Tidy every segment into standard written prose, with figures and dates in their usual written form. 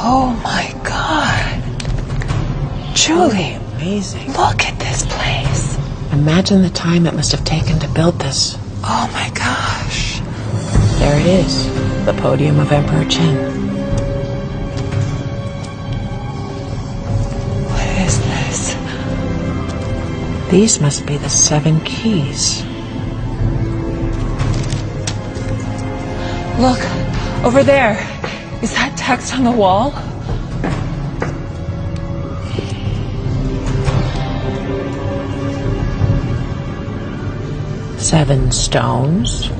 Oh my God. Julie, Amazing. look at this place. Imagine the time it must have taken to build this. Oh my gosh. There it is, the podium of Emperor Qin. What is this? These must be the 7 keys. Look, over there. Is that text on the wall? Seven stones.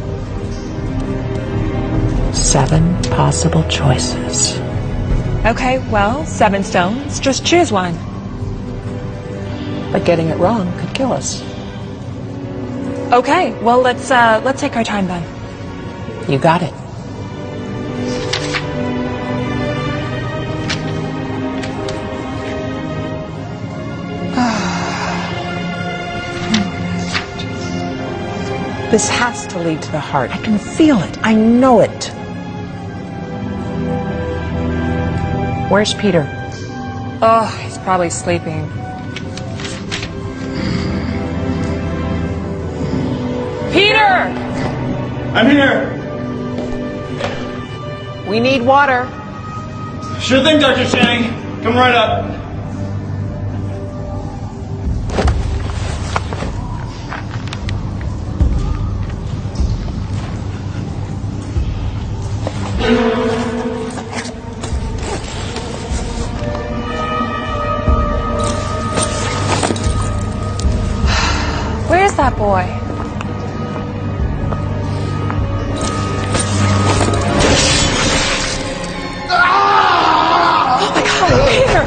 7 possible choices. Okay, well, 7 stones. Just choose one. But getting it wrong could kill us. Okay, well, let's take our time then. You got it. This has to lead to the heart. I can feel it. I know it. Where's Peter? Oh, he's probably sleeping. Peter! I'm here. We need water. Sure thing, Dr. Chang. Come right up. Where's that boy? Oh my God, Peter!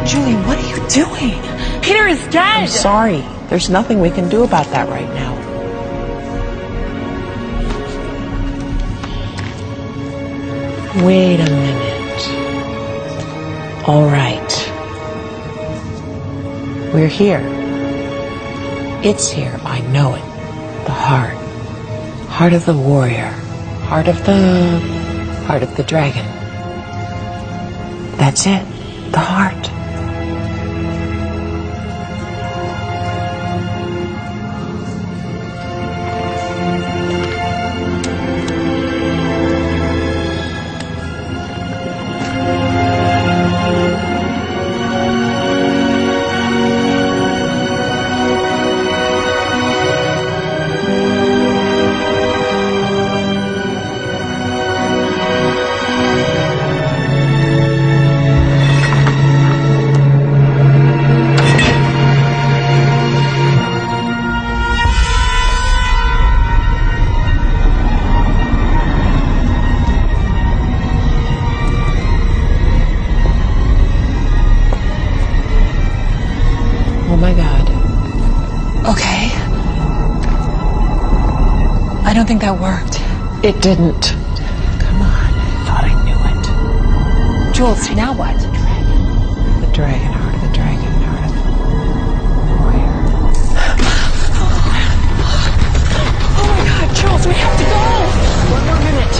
Julie, what are you doing? Peter is dead! I'm sorry. There's nothing we can do about that right now. Wait a minute. All right. We're here. It's here. I know it. The heart. Heart of the warrior. Heart of the dragon. That's it. The heart. Oh my God. Okay. I don't think that worked. It didn't. Come on. I thought I knew it. Jules, now what? The dragon, heart of the dragon, heart of the warrior. Oh my God, Jules, we have to go! One more minute.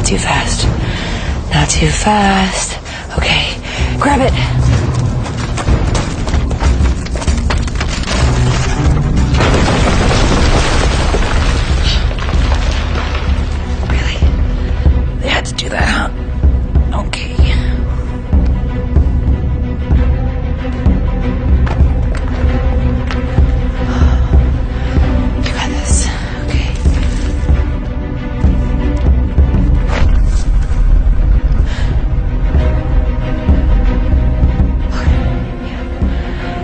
too fast. Not too fast. Okay, grab it. Really? They had to do that, huh? Okay. You got this. Okay.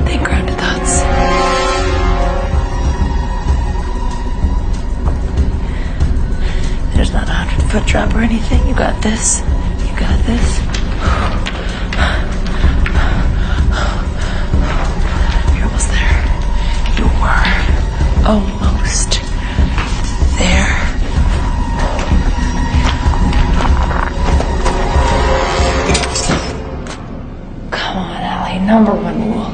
Think grounded thoughts. There's not a 100-foot drop or anything. You got this. You got this. You're almost there. You were almost there. Come on, Allie. Number one rule.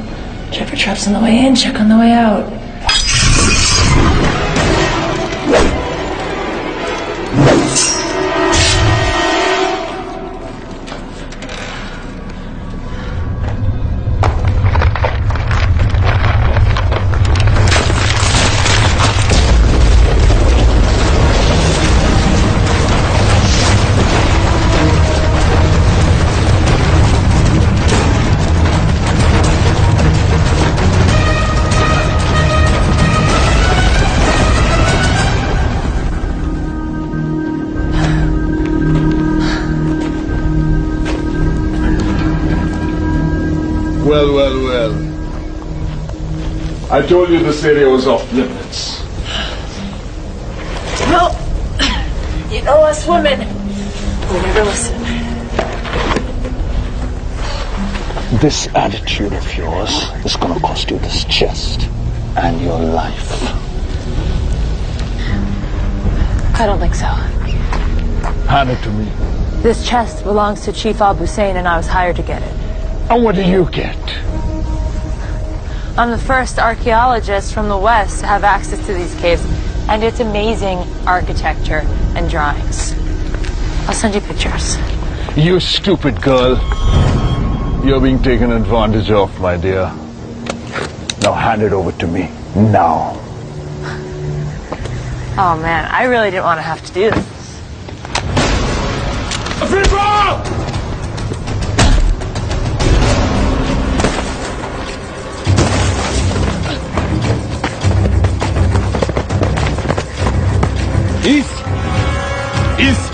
Check for traps on the way in, check on the way out. Well. I told you this area was off limits. Well, you know us women. We never listen. This attitude of yours is gonna cost you this chest and your life. I don't think so. Hand it to me. This chest belongs to Chief Al-Hussein, and I was hired to get it. And what do you get? I'm the first archaeologist from the West to have access to these caves, and it's amazing architecture and drawings. I'll send you pictures. You stupid girl. You're being taken advantage of, my dear. Now hand it over to me. Now. Oh man, I really didn't want to have to do this. A free for all! East! East!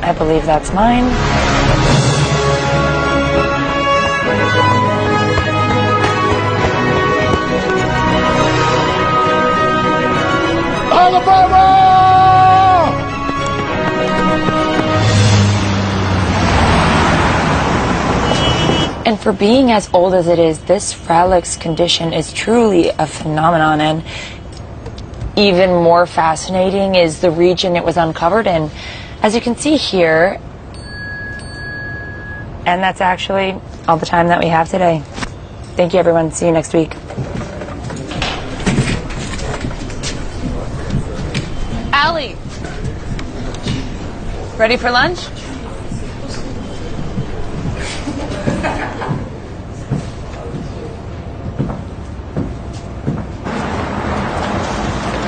I believe that's mine. And for being as old as it is, this relic's condition is truly a phenomenon, and even more fascinating is the region it was uncovered in. As you can see here, and that's actually all the time that we have today. Thank you, everyone. See you next week. Allie, ready for lunch?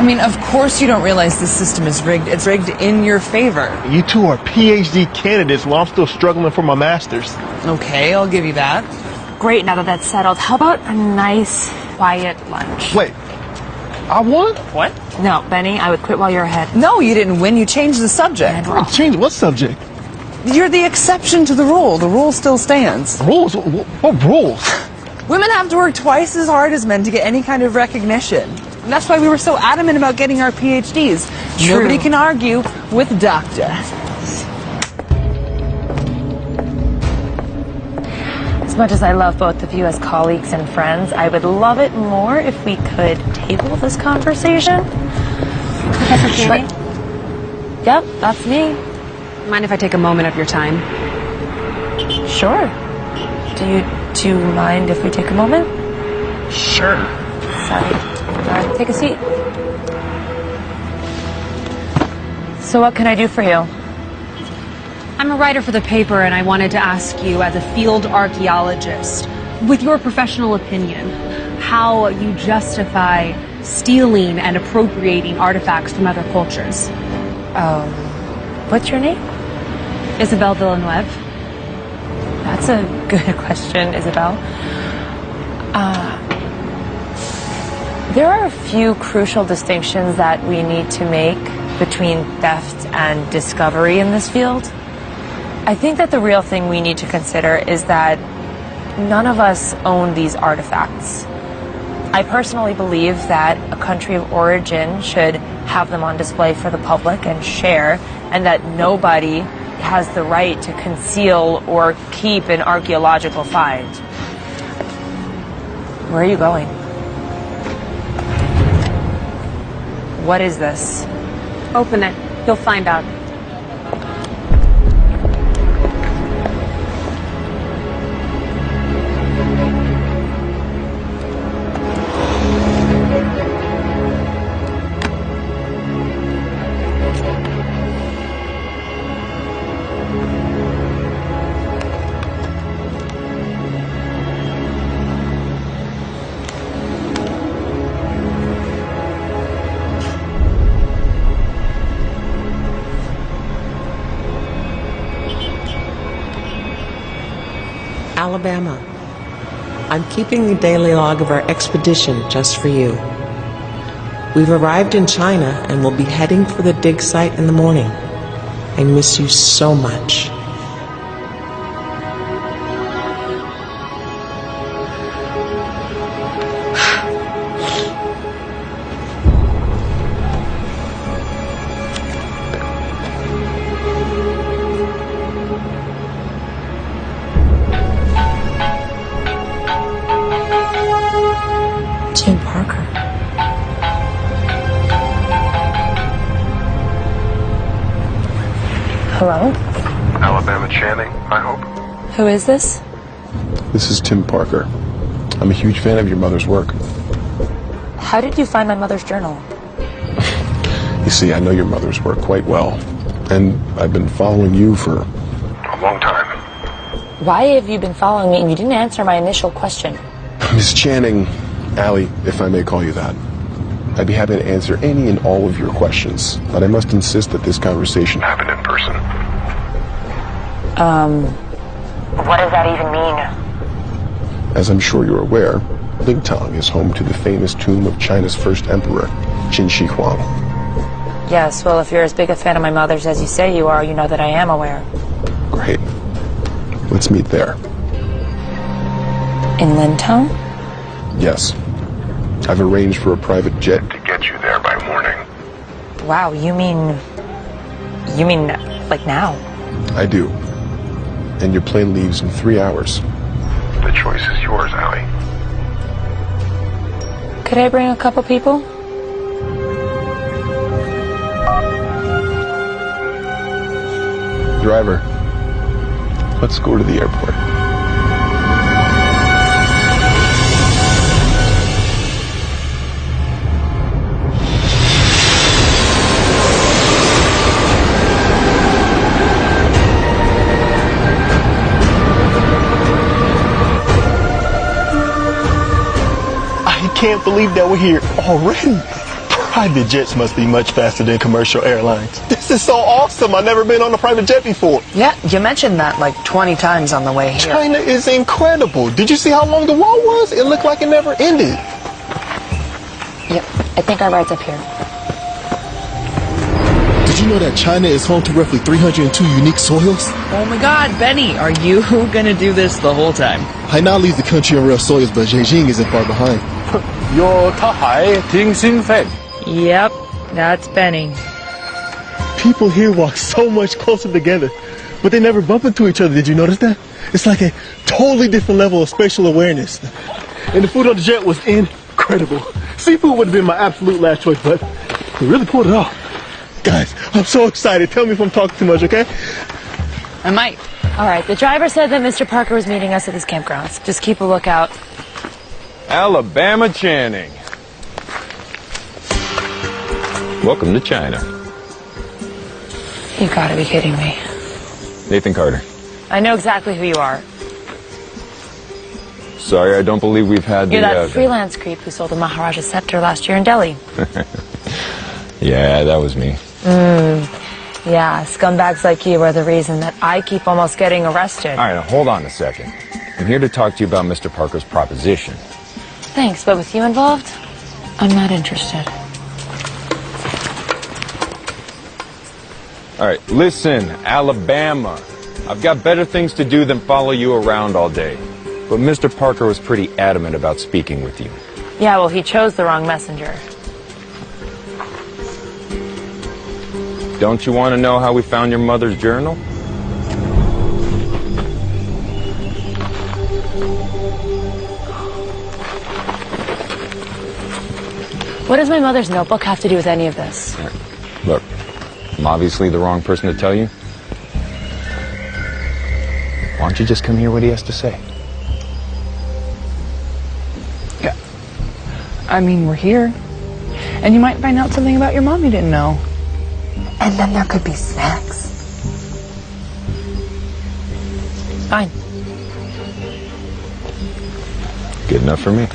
I mean, of course you don't realize this system is rigged. It's rigged in your favor. You two are PhD candidates while I'm still struggling for my master's. Okay, I'll give you that. Great, now that that's settled, how about a nice, quiet lunch? Wait, I won? What? No, Benny, I would quit while you're ahead. No, you didn't win. You changed the subject. Change what subject? You're the exception to the rule. The rule still stands. Rules? What rules? Women have to work twice as hard as men to get any kind of recognition. And that's why we were so adamant about getting our PhDs. True. Nobody can argue with doctor. As much as I love both of you as colleagues and friends, I would love it more if we could table this conversation. Professor Channing? Yep, that's me. Mind if I take a moment of your time? Sure. Do you mind if we take a moment? Sure. Sorry. Take a seat. So what can I do for you? I'm a writer for the paper, and I wanted to ask you, as a field archaeologist, with your professional opinion, how you justify stealing and appropriating artifacts from other cultures. What's your name? Isabelle Villeneuve. That's a good question, Isabel. There are a few crucial distinctions that we need to make between theft and discovery in this field. I think that the real thing we need to consider is that none of us own these artifacts. I personally believe that a country of origin should have them on display for the public and share, and that nobody has the right to conceal or keep an archaeological find. Where are you going? What is this? Open it. You'll find out. Alabama. I'm keeping a daily log of our expedition just for you. We've arrived in China and will be heading for the dig site in the morning. I miss you so much. Tim Parker. Hello? Alabama Channing, I hope. Who is this? This is Tim Parker. I'm a huge fan of your mother's work. How did you find my mother's journal? You see, I know your mother's work quite well, and I've been following you for A long time. Why have you been following me and you didn't answer my initial question? Miss Channing, Allie, if I may call you that. I'd be happy to answer any and all of your questions, but I must insist that this conversation Happened in person. What does that even mean? As I'm sure you're aware, Lingtong is home to the famous tomb of China's first emperor, Qin Shi Huang. Yes, well, if you're as big a fan of my mother's as you say you are, you know that I am aware. Great. Let's meet there. In Lintong? Yes. I've arranged for a private jet To get you there by morning. Wow, you mean like now? I do. And your plane leaves in 3 hours. The choice is yours, Allie. Could I bring a couple people? Driver, let's go to the airport. I can't believe that we're here already. Private jets must be much faster than commercial airlines. This is so awesome. I've never been on a private jet before. Yeah, you mentioned that like 20 times on the way here. China is incredible. Did you see how long the wall was? It looked like it never ended. Yep, I think our ride's up here. Did you know that China is home to roughly 302 unique soils? Oh my God, Benny, are you gonna do this the whole time? Hainan leads the country on real soils, but Beijing isn't far behind. Yep, that's Benny. People here walk so much closer together, but they never bump into each other. Did you notice that? It's like a totally different level of spatial awareness. And the food on the jet was incredible. Seafood would have been my absolute last choice, but they really pulled it off. Guys, I'm so excited. Tell me if I'm talking too much, okay? I might. All right, the driver said that Mr. Parker was meeting us at his campgrounds. Just keep a lookout. Alabama Channing. Welcome to China. You gotta be kidding me. Nathan Carter. I know exactly who you are. Sorry, I don't believe we've had You're that freelance creep who sold the Maharaja's scepter last year in Delhi. Yeah, that was me. Yeah, scumbags like you are the reason that I keep almost getting arrested. All right, now hold on a second. I'm here to talk to you about Mr. Parker's proposition. Thanks, but with you involved, I'm not interested. All right, listen, Alabama. I've got better things to do than follow you around all day. But Mr. Parker was pretty adamant about speaking with you. Yeah, well, he chose the wrong messenger. Don't you want to know how we found your mother's journal? What does my mother's notebook have to do with any of this? Right. Look, I'm obviously the wrong person to tell you. Why don't you just come hear what he has to say? Yeah. I mean, we're here. And you might find out something about your mom you didn't know. And then there could be snacks. Fine. Good enough for me.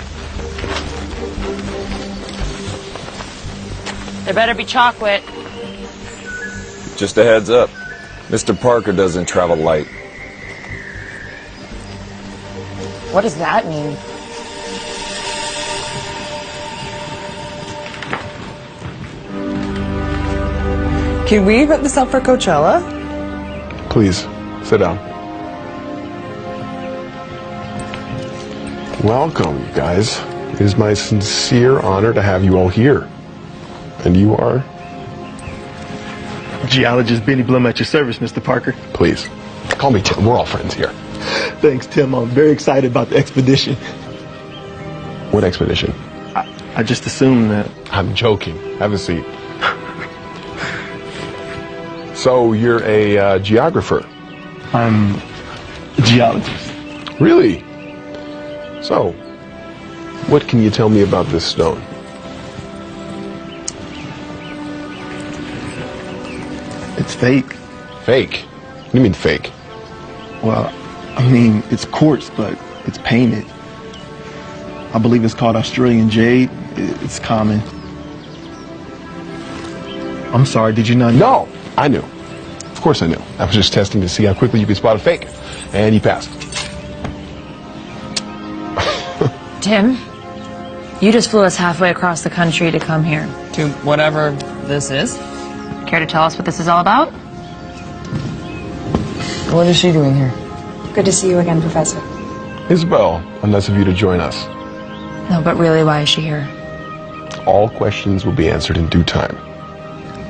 There better be chocolate. Just a heads up. Mr. Parker doesn't travel light. What does that mean? Can we put this up for Coachella? Please, sit down. Welcome, you guys. It is my sincere honor to have you all here. And you are? Geologist Benny Blum at your service, Mr. Parker. Please, call me Tim. We're all friends here. Thanks, Tim. I'm very excited about the expedition. What expedition? I just assumed that. I'm joking. Have a seat. So, you're a geographer? I'm a geologist. Really? So, what can you tell me about this stone? It's fake. Fake? What do you mean fake? Well, I mean, it's quartz, but it's painted. I believe it's called Australian jade. It's common. I'm sorry, did you not know? No, I knew. Of course I knew. I was just testing to see how quickly you could spot a fake. And you passed. Tim, you just flew us halfway across the country to come here. To whatever this is? Care to tell us what this is all about? What is she doing here? Good to see you again, Professor. Isabel, nice of you to join us. No, but really, why is she here? All questions will be answered in due time.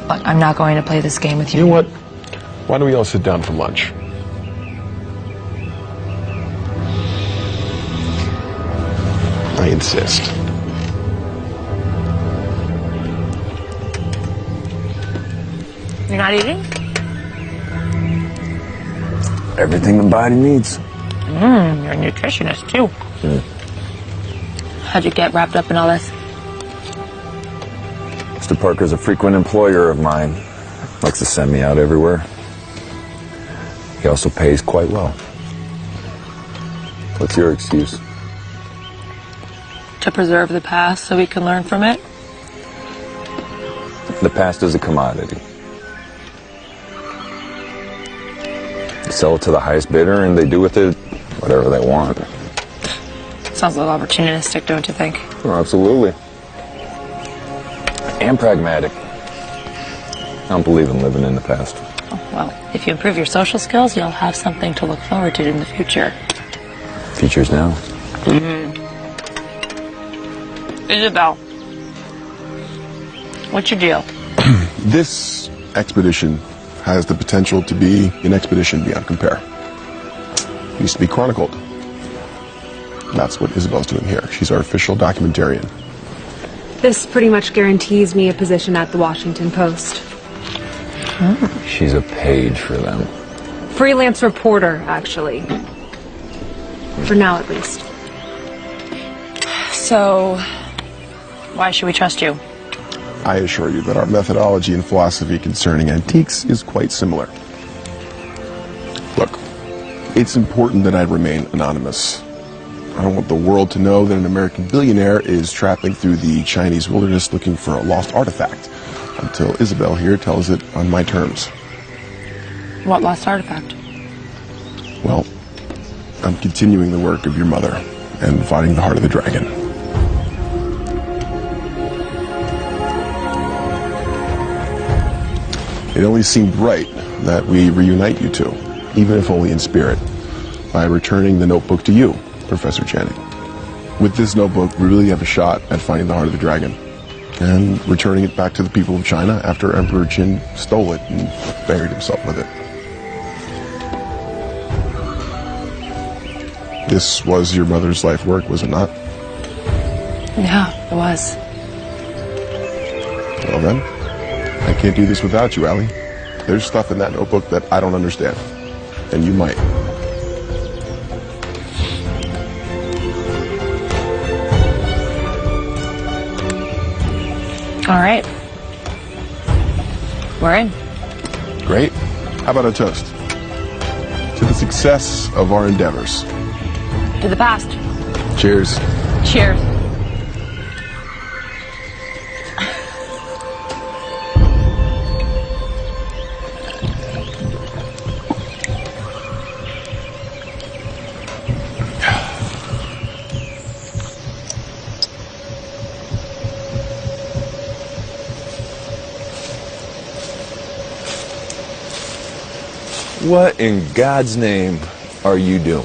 Look, I'm not going to play this game with you. You know what? Why don't we all sit down for lunch? I insist. You're not eating? Everything the body needs. You're a nutritionist, too. How'd you get wrapped up in all this? Mr. Parker's a frequent employer of mine. Likes to send me out everywhere. He also pays quite well. What's your excuse? To preserve the past so we can learn from it? The past is a commodity. You sell it to the highest bidder and they do with it whatever they want. Sounds a little opportunistic, don't you think? Oh, absolutely. And pragmatic. I don't believe in living in the past. Oh, well, if you improve your social skills, you'll have something to look forward to in the future. Future's now. Isabel, what's your deal? This expedition has the potential to be an expedition beyond compare. It needs to be chronicled. That's what Isabel's doing here. She's our official documentarian. This pretty much guarantees me a position at the Washington Post. She's a page for them. Freelance reporter, actually. For now, at least. So, why should we trust you? I assure you that our methodology and philosophy concerning antiques is quite similar. Look, it's important that I remain anonymous. I don't want the world to know that an American billionaire is trapping through the Chinese wilderness looking for a lost artifact, until Isabel here tells it on my terms. What lost artifact? Well, I'm continuing the work of your mother and finding the heart of the dragon. It only seemed right that we reunite you two, even if only in spirit, by returning the notebook to you, Professor Channing. With this notebook, we really have a shot at finding the heart of the dragon and returning it back to the people of China after Emperor Qin stole it and buried himself with it. This was your mother's life work, was it not? Yeah, it was. Well then, I can't do this without you, Allie. There's stuff in that notebook that I don't understand, and you might. All right. We're in. Great. How about a toast? To the success of our endeavors. To the past. Cheers. Cheers. What in God's name are you doing?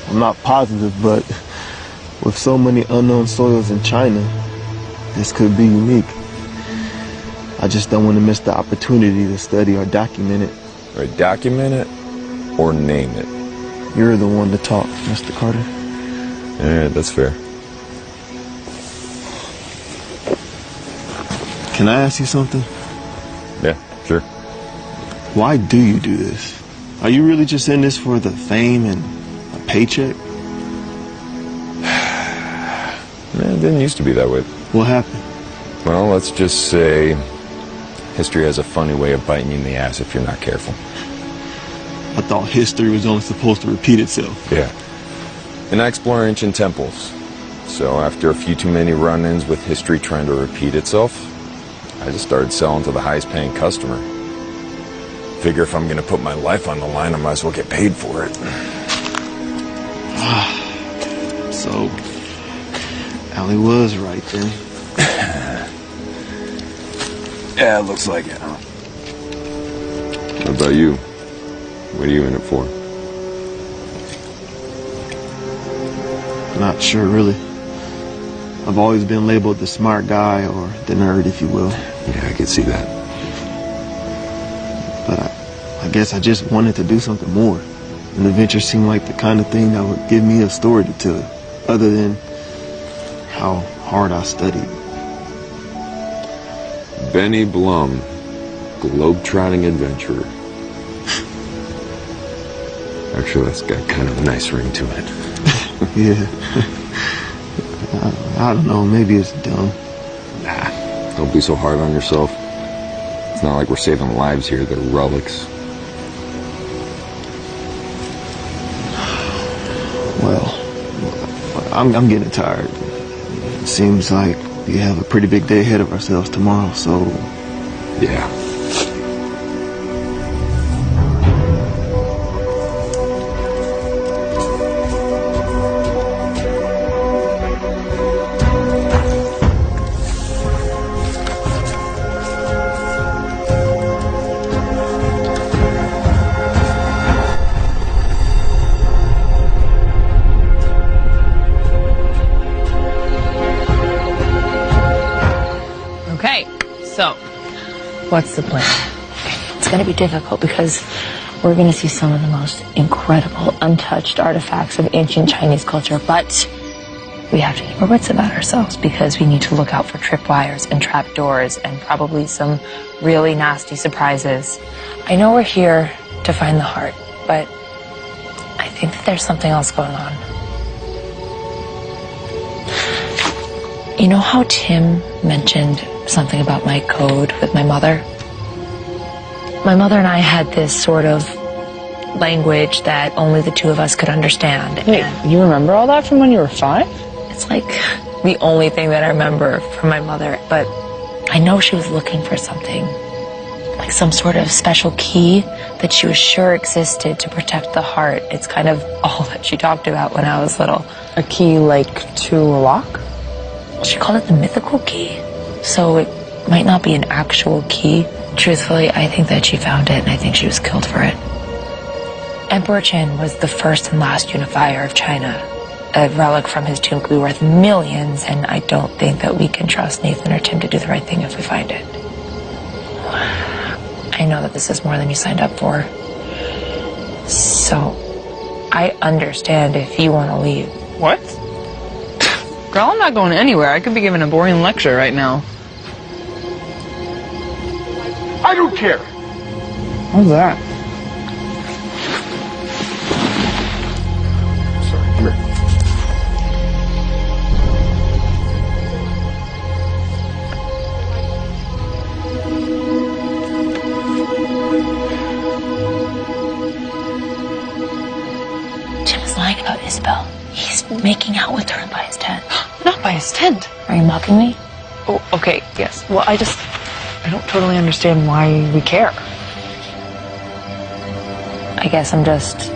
I'm not positive, but with so many unknown soils in China, this could be unique. I just don't want to miss the opportunity to study or document it. Or document it, or name it. You're the one to talk, Mr. Carter. Yeah, that's fair. Can I ask you something? Yeah, sure. Why do you do this? Are you really just in this for the fame and a paycheck? It didn't used to be that way. What happened? Well, let's just say history has a funny way of biting you in the ass if you're not careful. I thought history was only supposed to repeat itself. Yeah. And I explore ancient temples. So after a few too many run-ins with history trying to repeat itself, I just started selling to the highest paying customer. Figure if I'm gonna put my life on the line, I might as well get paid for it. So, Allie was right then. Yeah, it looks like it, huh? What about you? What are you in it for? Not sure, really. I've always been labeled the smart guy or the nerd, if you will. Yeah, I could see that. But I guess I just wanted to do something more. And the venture seemed like the kind of thing that would give me a story to tell, other than how hard I studied. Benny Blum, globe-trotting adventurer. Actually, that's got kind of a nice ring to it. Yeah. I don't know, maybe it's dumb. Nah, don't be so hard on yourself. It's not like we're saving lives here, they're relics. Well, I'm getting tired. It seems like We have a pretty big day ahead of ourselves tomorrow, so... Yeah. Okay, so what's the plan? It's going to be difficult because we're going to see some of the most incredible, untouched artifacts of ancient Chinese culture, but we have to keep our wits about ourselves because we need to look out for tripwires and trapdoors and probably some really nasty surprises. I know we're here to find the heart, but I think that there's something else going on. You know how Tim mentioned something about my code with my mother? My mother and I had this sort of language that only the two of us could understand. Wait, you remember all that from when you were 5? It's like the only thing that I remember from my mother, but I know she was looking for something, like some sort of special key that she was sure existed to protect the heart. It's kind of all that she talked about when I was little. A key like to a lock? She called it the mythical key, so it might not be an actual key. Truthfully, I think that she found it, and I think she was killed for it. Emperor Qin was the first and last unifier of China. A relic from his tomb could be worth millions, and I don't think that we can trust Nathan or Tim to do the right thing if we find it. I know that this is more than you signed up for. So, I understand if you want to leave. What? Girl, I'm not going anywhere. I could be giving a boring lecture right now. I don't care. What's that? Sorry, come here. Tim is lying about Isabel. He's making out with her by his tent. Not by his tent. Are you mocking me? Oh, okay, yes. Well, I don't totally understand why we care. I guess I'm just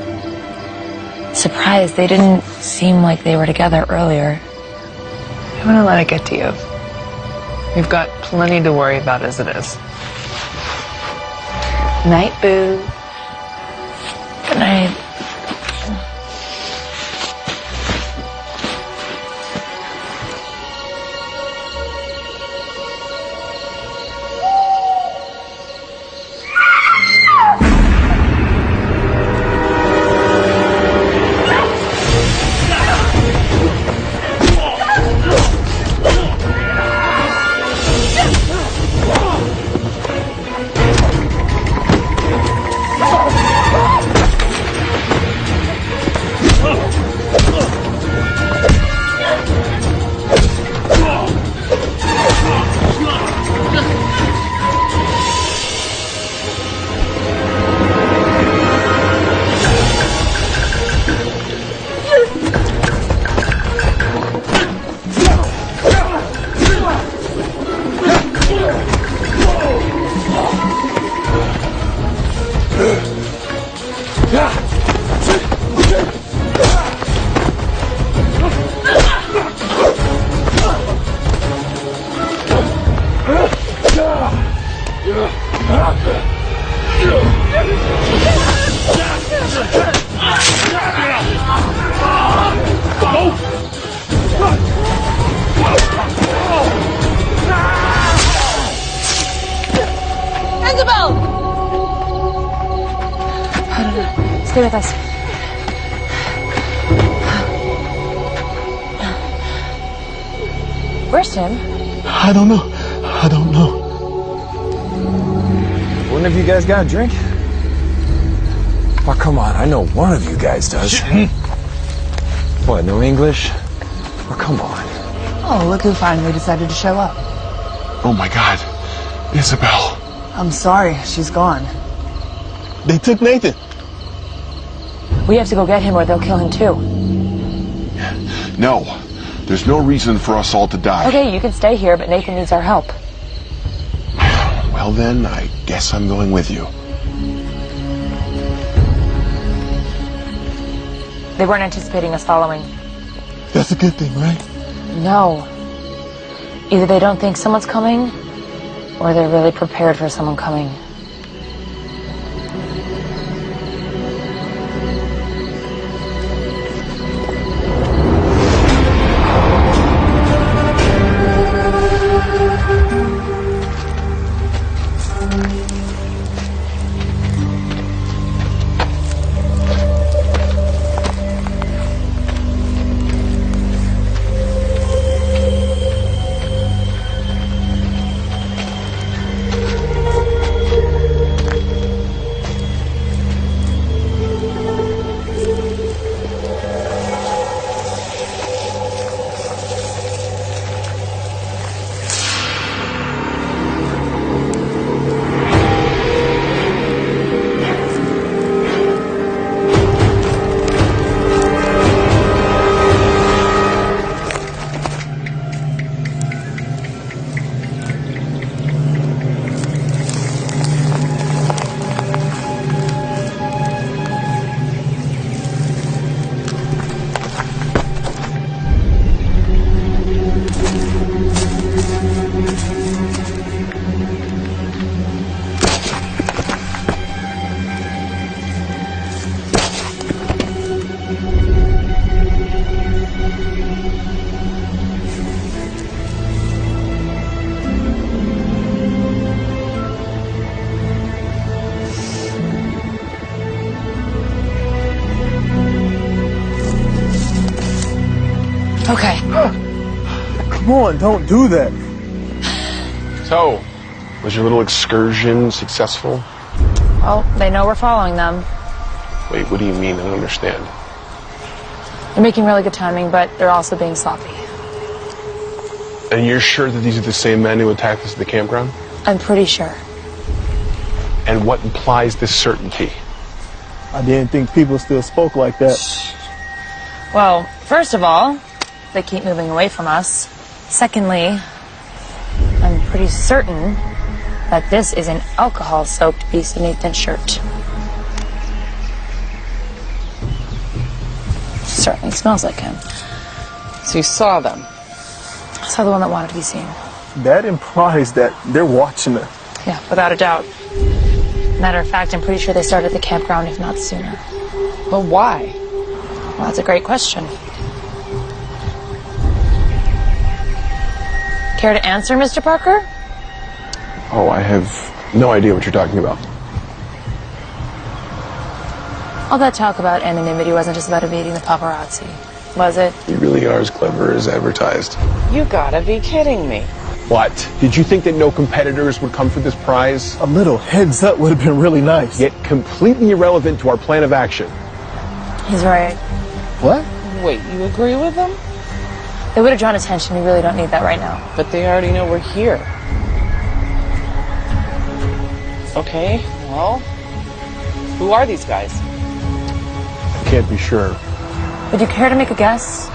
surprised. They didn't seem like they were together earlier. I'm gonna let it get to you. We've got plenty to worry about as it is. Night, boo. Good night. Isabel! Stay with us. Where's Tim? I don't know. I don't know. One of you guys got a drink? Oh, come on. I know one of you guys does. What, no English? Oh, come on. Oh, look who finally decided to show up. Oh my God. Isabel. I'm sorry, she's gone. They took Nathan. We have to go get him or they'll kill him too. No. There's no reason for us all to die. Okay, you can stay here, but Nathan needs our help. Well then, I guess I'm going with you. They weren't anticipating us following. That's a good thing, right? No. Either they don't think someone's coming, or they're really prepared for someone coming. Okay. Come on, don't do that. So, was your little excursion successful? Well, they know we're following them. Wait, what do you mean? I don't understand. They're making really good timing, but they're also being sloppy. And you're sure that these are the same men who attacked us at the campground? I'm pretty sure. And what implies this certainty? I didn't think people still spoke like that. Well, first of all, they keep moving away from us. Secondly, I'm pretty certain that this is an alcohol-soaked piece of Nathan's shirt. Certainly smells like him. So you saw them? I saw the one that wanted to be seen. That implies that they're watching us. Yeah, without a doubt. Matter of fact, I'm pretty sure they started at the campground, if not sooner. But why? Well, that's a great question. Care to answer, Mr. Parker? Oh, I have no idea what you're talking about. All that talk about anonymity wasn't just about evading the paparazzi, was it? You really are as clever as advertised. You gotta be kidding me. What? Did you think that no competitors would come for this prize? A little heads up would have been really nice. Yet completely irrelevant to our plan of action. He's right. What? Wait, you agree with them? They would have drawn attention. We really don't need that right now. But they already know we're here. Okay, well, who are these guys? I can't be sure. Would you care to make a guess?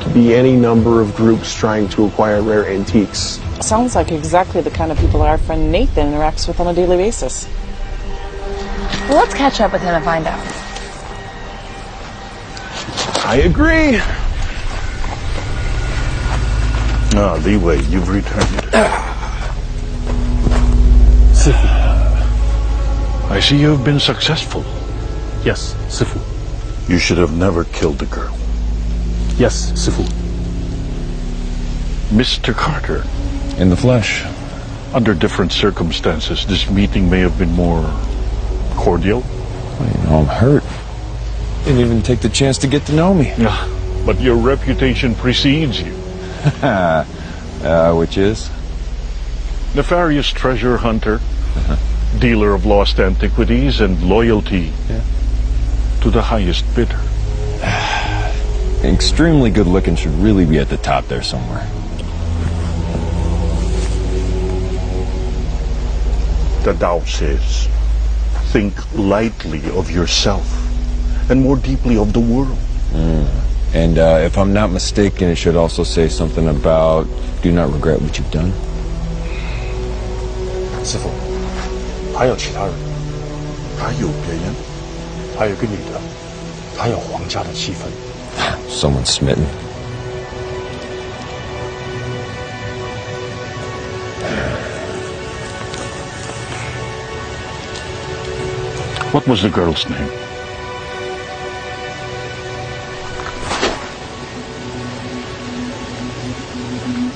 Could be any number of groups trying to acquire rare antiques. Sounds like exactly the kind of people our friend Nathan interacts with on a daily basis. Well, let's catch up with him and find out. I agree. Ah, Leeway, you've returned. Sifu. I see you've been successful. Yes, Sifu. You should have never killed the girl. Yes, Sifu. Mr. Carter, In the flesh. under different circumstances, this meeting may have been more cordial. Well, you know, I'm hurt. Didn't even take the chance to get to know me. But your reputation precedes you. Which is? Nefarious treasure hunter, dealer of lost antiquities, and loyalty to the highest bidder. Extremely good looking should really be at the top there somewhere. The Tao says, think lightly of yourself and more deeply of the world. And And if I'm not mistaken, it should also say something about do not regret what you've done. 师傅，还有其他人，还有别人，还有个女的，她有皇家的气氛。 Someone smitten. What was the girl's name?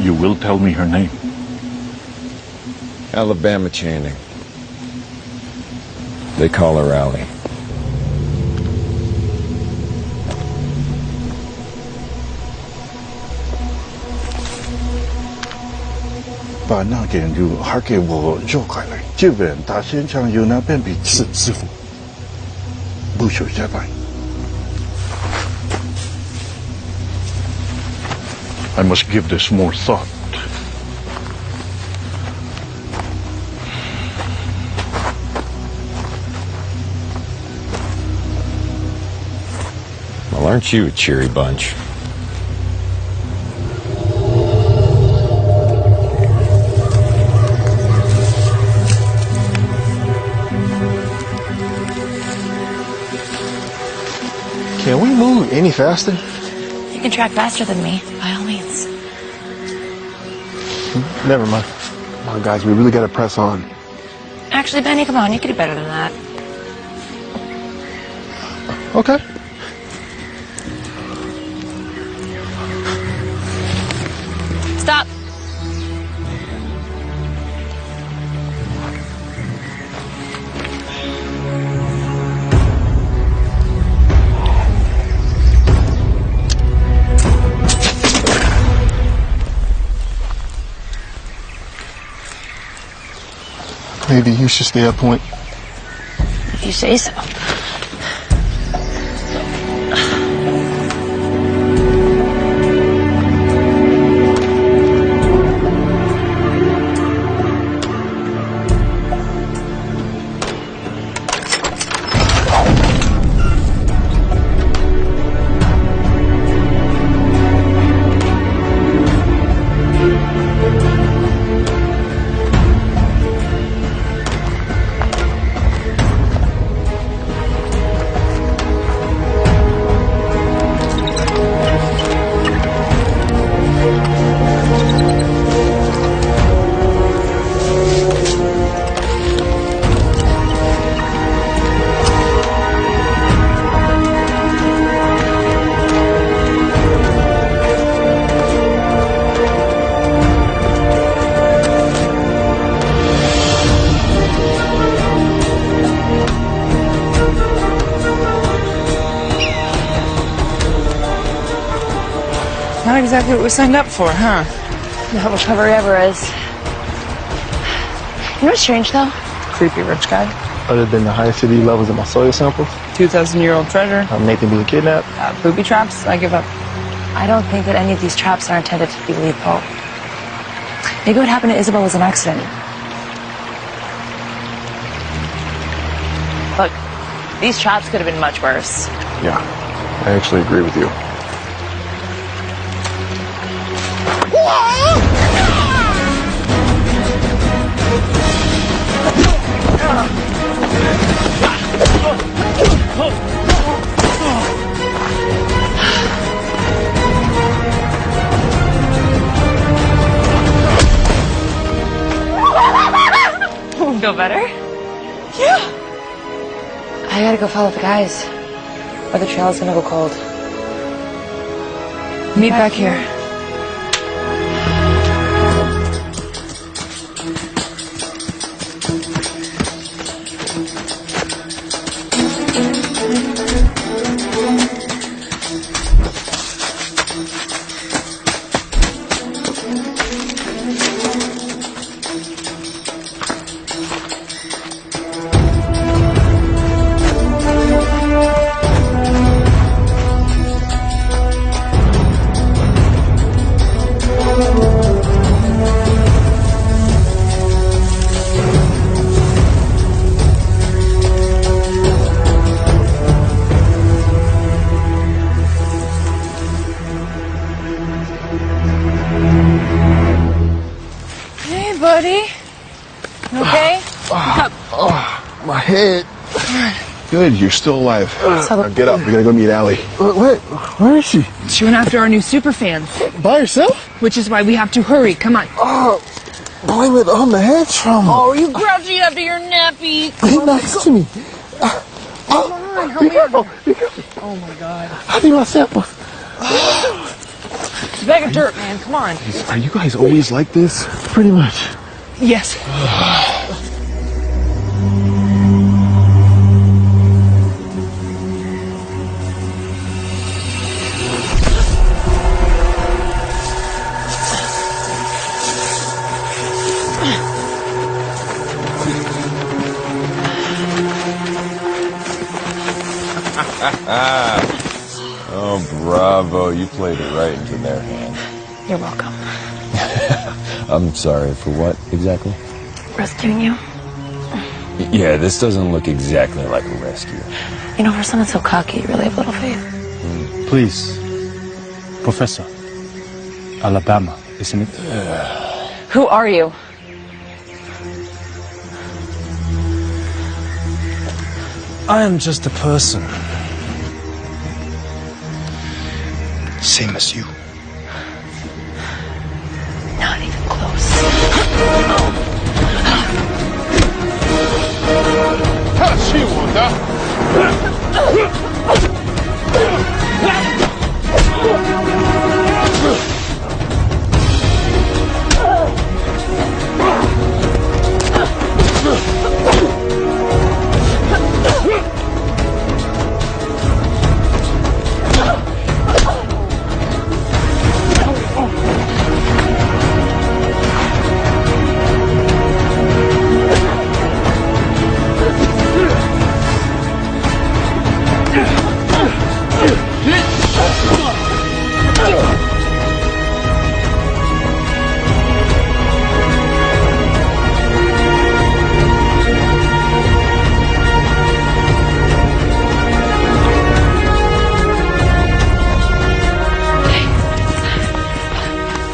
You will tell me her name. Alabama Channing. They call her Allie. Bà na kiện dù har ke wo jo kai lai. Ji wen ta xian chang yu na ben bi 是师傅，不朽下来。I must give this more thought. Well, aren't you a cheery bunch? Can we move any faster? You can track faster than me, by all means. Never mind. Come on, guys, we really gotta press on. Actually, Benny, come on, you can do better than that. Okay. Stop. Maybe you should stay at point. If you say so. Not exactly what we signed up for, huh? No recovery ever is. You know what's strange, though? Creepy rich guy. Other than the high acidity levels of my soil samples, 2,000-year-old treasure. Nathan being kidnapped. Booby traps. I give up. I don't think that any of these traps are intended to be lethal. Maybe what happened to Isabel was an accident. Look, these traps could have been much worse. Yeah, I actually agree with you. Feel better? Yeah. I gotta go follow the guys. Or the trail's gonna go cold. Meet back here. buddy? You okay? My head. Good, you're still alive. Now get up. We gotta go meet Allie. Wait, where is she? She went after our new super fans, By herself? which is why we have to hurry. Come on. Blame it on the head trauma. Oh, you grouchy after your nappy. Be nice to me. Come on, help me out. Oh my God. I need my samples. It's a bag of dirt, man. Come on. Are you guys always like this? Pretty much. Yes. Oh, bravo. You played it right into their hand. You're welcome. I'm sorry, for what exactly? Rescuing you. Yeah, this doesn't look exactly like a rescue. You know, for someone so cocky, you really have little faith. Please. Professor. Alabama, isn't it? Who are you? I am just a person. Same as you. Not even close.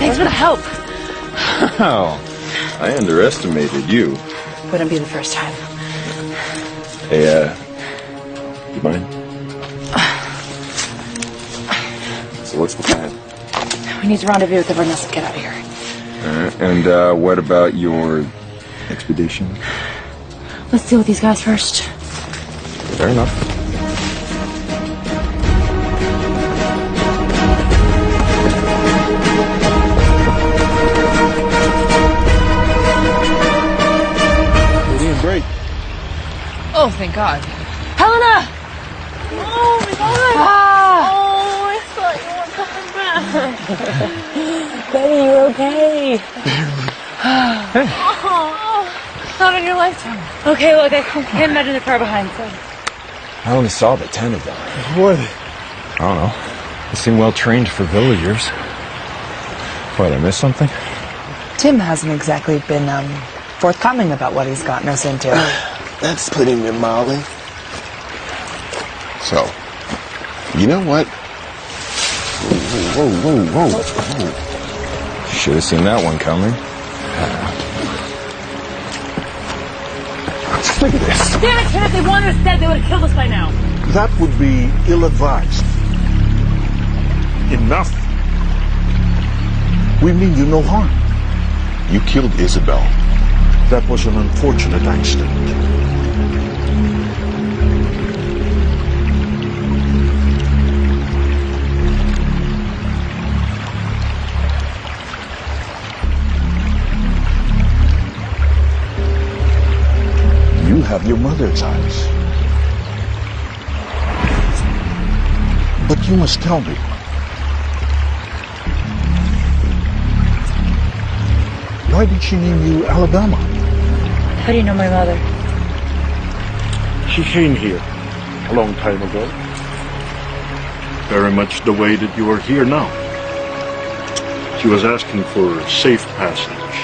Thanks for the help. Oh, I underestimated you. Wouldn't be the first time. Hey, you mind? So what's the plan? We need to rendezvous with everyone else and get out of here. And what about your expedition? Let's deal with these guys first. Fair enough. Break. Oh, thank God. Helena! Oh my God. Ah! Oh, I thought you weren't coming back. Betty, you're okay. Oh, not in your lifetime. Okay, look, I can't imagine the car behind, so. I only saw the 10 of them. Who are they? I don't know. They seem well trained for villagers. What, I missed something? Tim hasn't exactly been, forthcoming about what he's gotten us into. That's putting it mildly. So, you know what? Whoa. Should have seen that one coming. Look at this. Damn it, Kenneth, they wanted us dead. They would have killed us by now. That would be ill-advised. Enough. We mean you no harm. You killed Isabel. That was an unfortunate accident. You have your mother's eyes. But you must tell me. Why did she name you Alabama? How do you know my mother? She came here a long time ago. Very much the way that you are here now. She was asking for safe passage.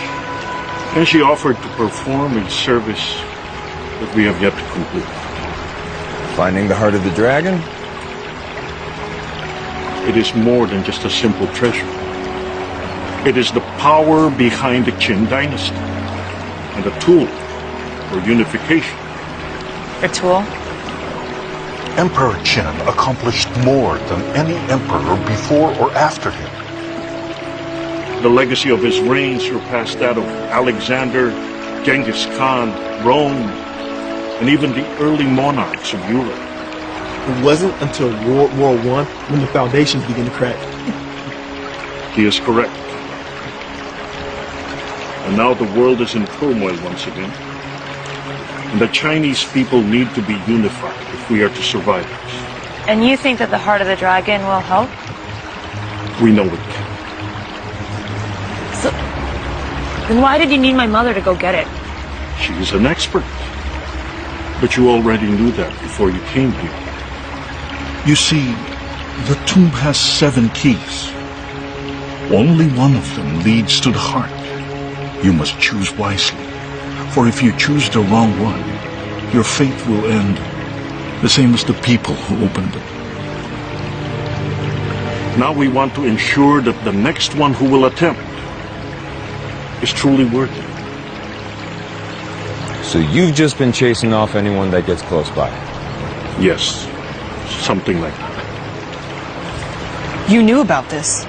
And she offered to perform a service that we have yet to complete. Finding the heart of the dragon? It is more than just a simple treasure. It is the power behind the Qin dynasty. and a tool for unification. A tool? Emperor Chen accomplished more than any emperor before or after him. The legacy of his reign surpassed that of Alexander, Genghis Khan, Rome, and even the early monarchs of Europe. It wasn't until World War I when the foundations began to crack. He is correct. And now the world is in turmoil once again. And the Chinese people need to be unified if we are to survive this. And you think that the heart of the dragon will help? We know it can. So, then why did you need my mother to go get it? She is an expert. But you already knew that before you came here. You see, the tomb has 7 keys. Only one of them leads to the heart. You must choose wisely. For if you choose the wrong one, your fate will end the same as the people who opened it. Now we want to ensure that the next one who will attempt is truly worthy. So you've just been chasing off anyone that gets close by? Yes, something like that. You knew about this.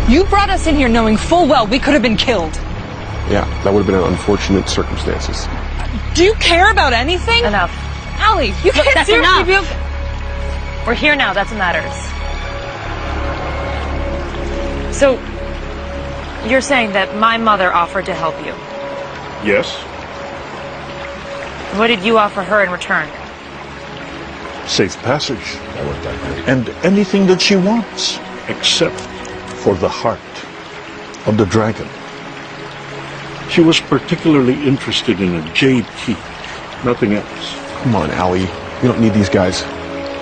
You brought us in here knowing full well we could have been killed. Yeah, that would have been unfortunate circumstances. Do you care about anything? Enough. Allie, you Look, can't that's seriously enough. be okay. We're here now, that's what matters. So, you're saying that my mother offered to help you. Yes, What did you offer her in return? safe passage. That worked out great. And anything that she wants, except for the heart of the dragon. She was particularly interested in a jade key, nothing else. Come on, Allie. We don't need these guys.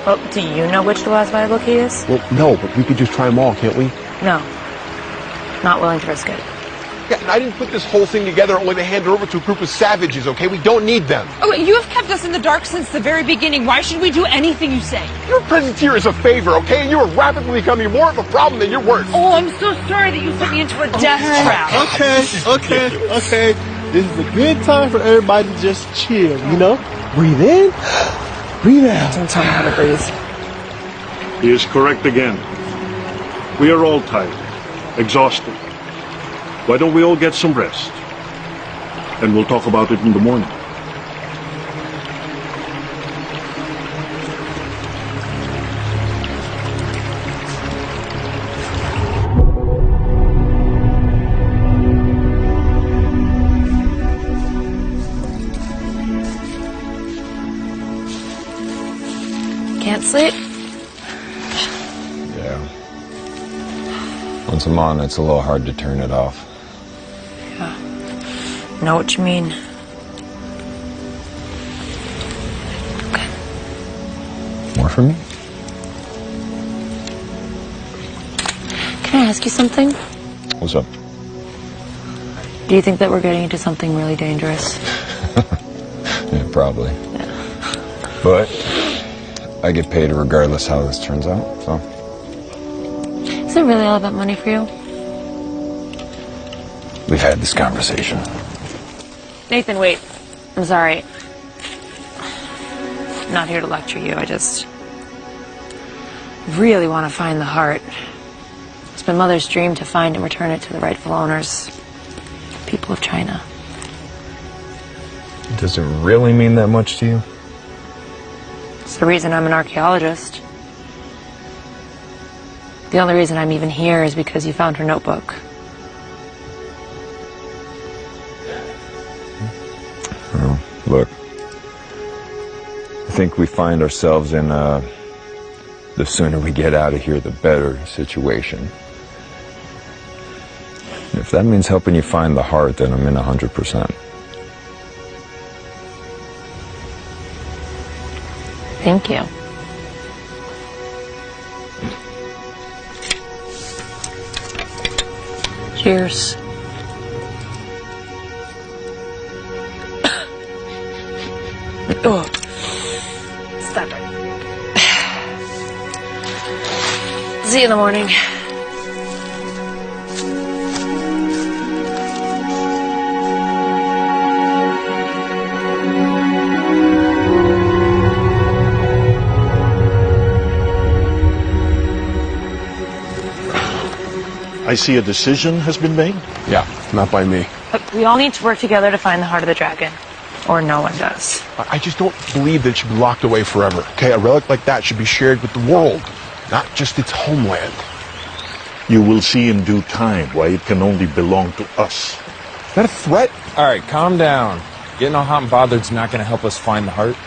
Well, do you know which the last viable key is? Well, no, but we could just try them all, can't we? No. Not willing to risk it. Yeah, and I didn't put this whole thing together only to hand it over to a group of savages, okay? We don't need them. Oh, you have kept us in the dark since the very beginning. Why should we do anything you say? Your presence here is a favor, okay? And you are rapidly becoming more of a problem than you're worth. Oh, I'm so sorry that you put me into a death trap. Okay. This is a good time for everybody to just chill, you know? Breathe in, breathe out. Don't tell me how to breathe. He is correct again. We are all tired, exhausted. Why don't we all get some rest? And we'll talk about it in the morning. Can't sleep? Yeah. Once I'm on, it's a little hard to turn it off. Know what you mean. Okay. More for me? Can I ask you something? What's up? Do you think that we're getting into something really dangerous? Yeah, probably. But I get paid regardless how this turns out, so. Is it really all about money for you? We've had this conversation. Nathan, wait. I'm sorry. I'm not here to lecture you. I just really want to find the heart. It's my mother's dream to find and return it to the rightful owners, the people of China. Does it really mean that much to you? It's the reason I'm an archaeologist. The only reason I'm even here is because you found her notebook. Well, look. I think we find ourselves in the sooner we get out of here, the better situation. If that means helping you find the heart, then I'm in 100%. Thank you. Cheers. Oh, stop it. See you in the morning. I see a decision has been made. Yeah, not by me. Look, we all need to work together to find the heart of the dragon. Or no one does. I just don't believe that it should be locked away forever. Okay, a relic like that should be shared with the world, not just its homeland. You will see in due time why it can only belong to us. Is that a threat? All right, calm down. Getting all hot and bothered's not going to help us find the heart.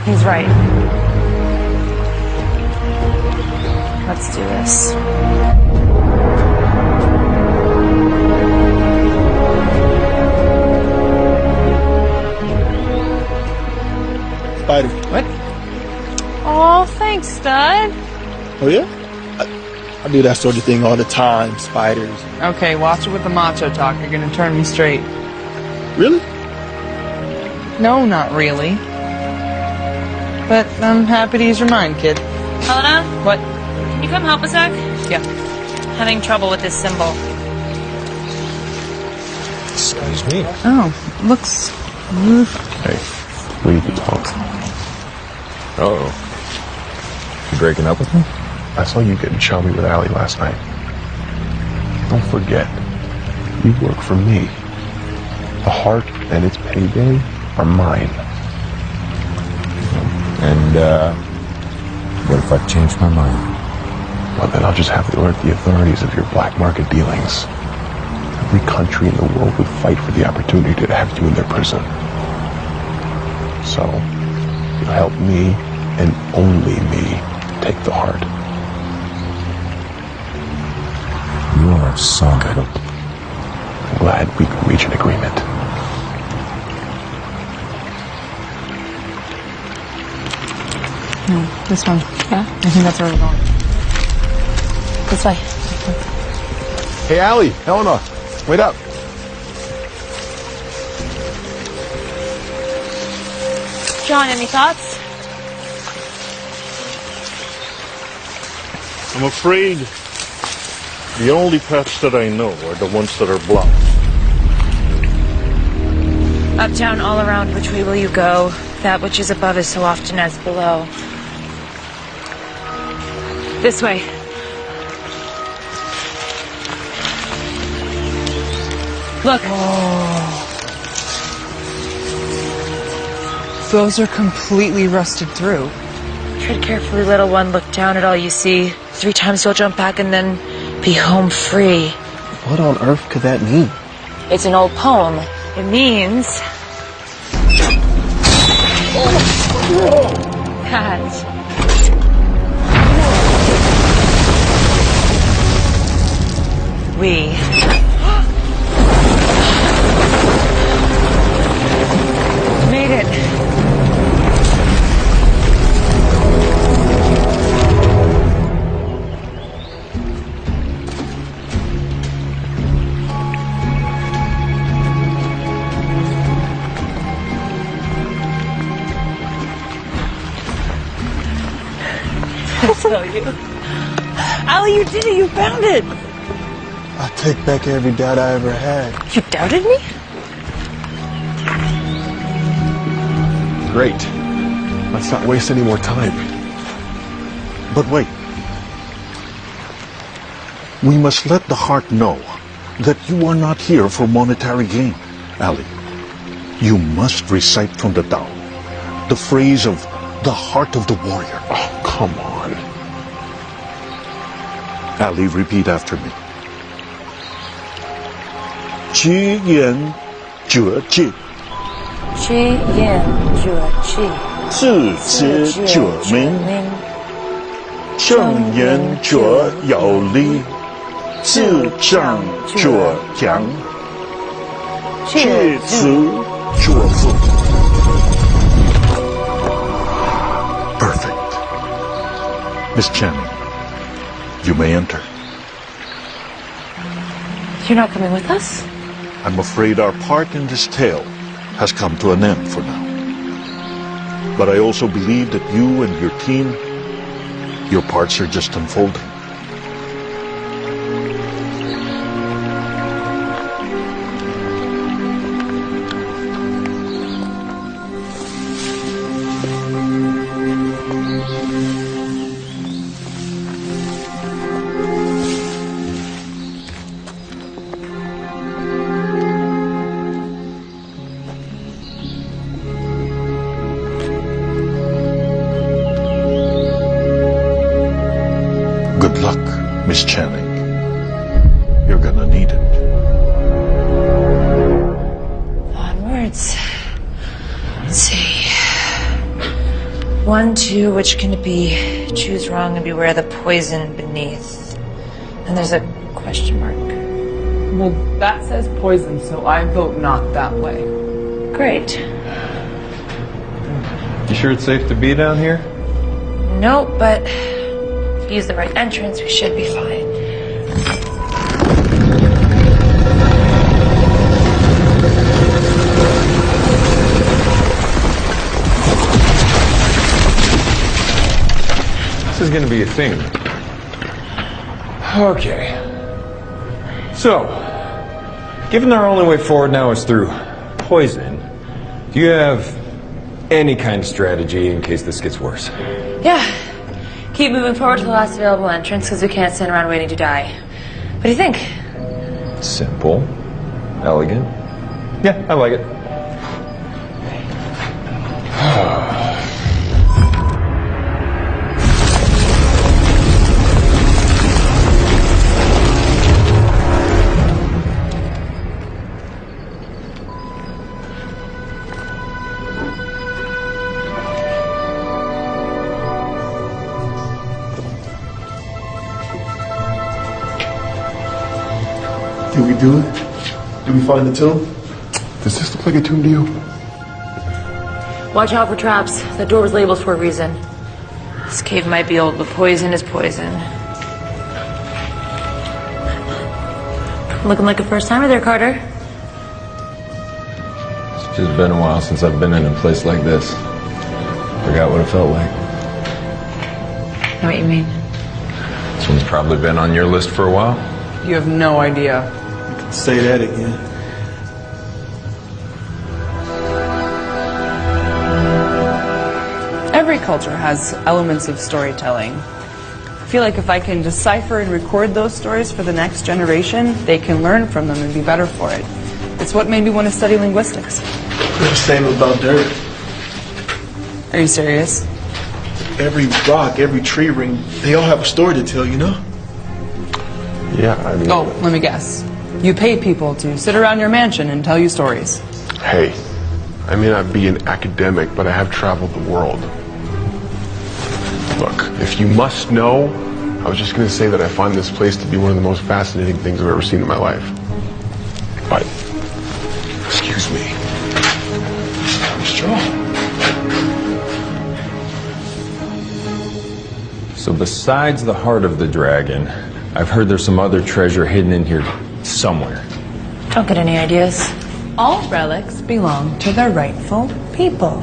He's right. Let's do this. Spider. What? Oh, thanks, Stud. Oh, yeah? I do that sort of thing all the time, spiders. Okay, watch it with the macho talk. You're gonna turn me straight. Really? No, not really. But I'm happy to use your mind, kid. Helena? What? Can you come help a sec? Yeah. Having trouble with this symbol. Excuse me. Oh, looks... Hey, we need to talk. Uh-oh. You breaking up with me? I saw you getting chummy with Allie last night. Don't forget, you work for me. The heart and its payday are mine. And, what if I change my mind? Well, then I'll just have to alert the authorities of your black market dealings. Every country in the world would fight for the opportunity to have you in their prison. So, you'll help me, and only me, take the heart. You are so good. I'm glad we could reach an agreement. No, this one. Yeah? I think that's where we're going. This way. Hey, Allie, Helena, wait up. John, any thoughts? I'm afraid the only paths that I know are the ones that are blocked. Up, down, all around, which way will you go? That which is above is so often as below. This way. Look. Those are completely rusted through. Tread carefully, little one. Look down at all you see. 3 times you'll jump back and then be home free. What on earth could that mean? It's an old poem. It means... that... we... made it. I tell you. Allie, you did it. You found it. I take back every doubt I ever had. You doubted me? Great. Let's not waste any more time. But wait. We must let the heart know that you are not here for monetary gain, Ali. You must recite from the Tao the phrase of the heart of the warrior. Oh, come on. Ali, repeat after me. 居延者戒，居延者戒，自知者明，正言者有理，自障者强，戒足者富。Perfect. Miss Channing, you may enter. You're not coming with us? I'm afraid our part in this tale has come to an end for now. But I also believe that you and your team, your parts are just unfolding. 1, 2, which can it be? Choose wrong and beware the poison beneath. And there's a question mark. Well, that says poison, so I vote not that way. Great. You sure it's safe to be down here? Nope, but if you use the right entrance, we should be fine. This is gonna be a thing. Okay. So, given our only way forward now is through poison, do you have any kind of strategy in case this gets worse? Yeah. Keep moving forward to the last available entrance because we can't stand around waiting to die. What do you think? Simple. Elegant. Yeah, I like it. Did we do it? Did we find the tomb? Does this look like a tomb to you? Watch out for traps. That door was labeled for a reason. This cave might be old, but poison is poison. Looking like a first timer there, Carter. It's just been a while since I've been in a place like this. Forgot what it felt like. I know what you mean. This one's probably been on your list for a while. You have no idea. Say that again. Every culture has elements of storytelling. I feel like if I can decipher and record those stories for the next generation, they can learn from them and be better for it. It's what made me want to study linguistics. The same about dirt. Are you serious? Every rock, every tree ring, they all have a story to tell, you know? Yeah, I mean... Oh, let me guess. You pay people to sit around your mansion and tell you stories. Hey, I may not be an academic, but I have traveled the world. Look, if you must know, I was just going to say that I find this place to be one of the most fascinating things I've ever seen in my life. But, excuse me, I'm strong. So besides the heart of the dragon, I've heard there's some other treasure hidden in here somewhere. Don't get any ideas. All relics belong to their rightful people.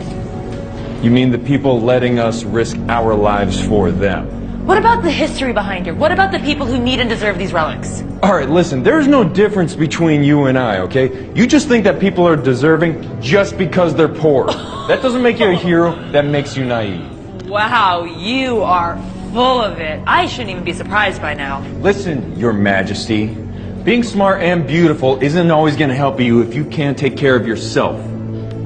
You mean the people letting us risk our lives for them? What about the history behind it? What about the people who need and deserve these relics? All right, listen, there's no difference between you and I, okay? You just think that people are deserving just because they're poor. That doesn't make you a hero, that makes you naive. Wow, you are full of it. I shouldn't even be surprised by now. Listen, Your Majesty, being smart and beautiful isn't always going to help you if you can't take care of yourself.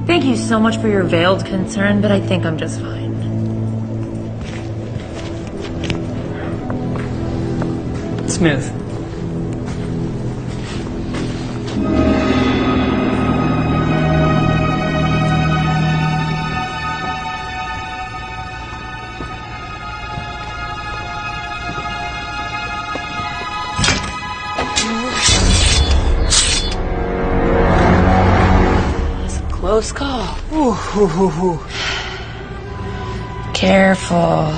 Thank you so much for your veiled concern, but I think I'm just fine. Smooth. Close call. Careful.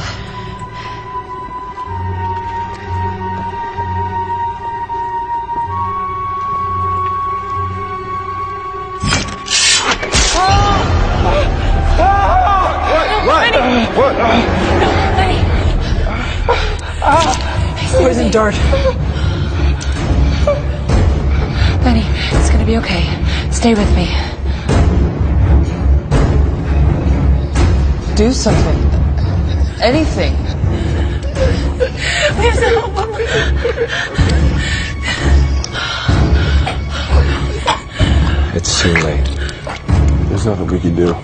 What? Poison dart. Benny, it's gonna be okay. Stay with me. Do something. Anything. We have to help him. It's too late. There's nothing we can do.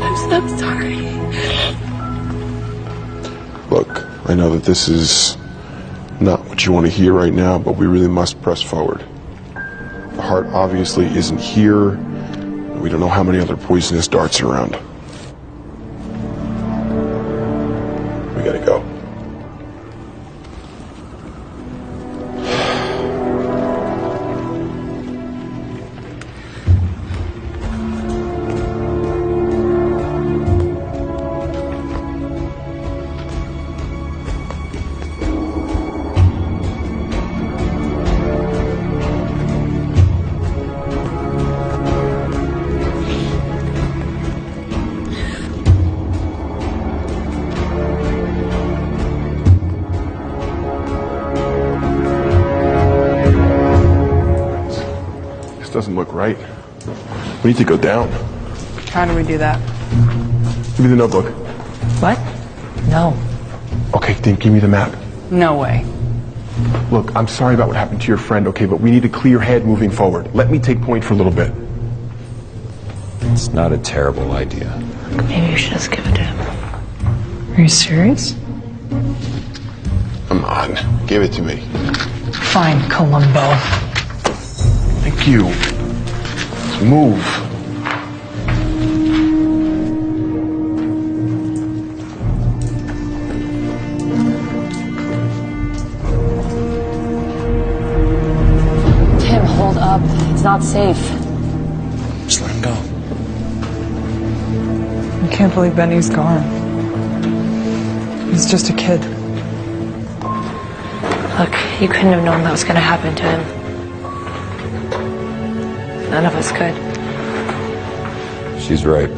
I'm so sorry. I know that this is not what you want to hear right now, but we really must press forward. The heart obviously isn't here. We don't know how many other poisonous darts are around. We gotta go. Doesn't look right. We need to go down. How do we do that? Give me the notebook. What? No. Okay, then give me the map. No way. Look, I'm sorry about what happened to your friend, okay, but we need a clear head moving forward. Let me take point for a little bit. It's not a terrible idea. Maybe you should just give it to him. Are you serious? Come on, give it to me. Fine, Columbo. Thank you. Let's move. Tim, hold up. It's not safe. Just let him go. I can't believe Benny's gone. He's just a kid. Look, you couldn't have known that was going to happen to him. None of us could. She's right.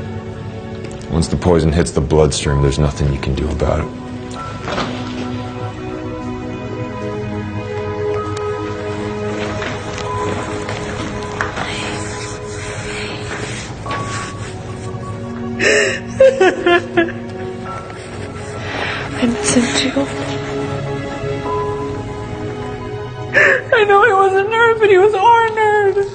Once the poison hits the bloodstream, there's nothing you can do about it. I miss him too. I know he was a nerd, but he was our nerd.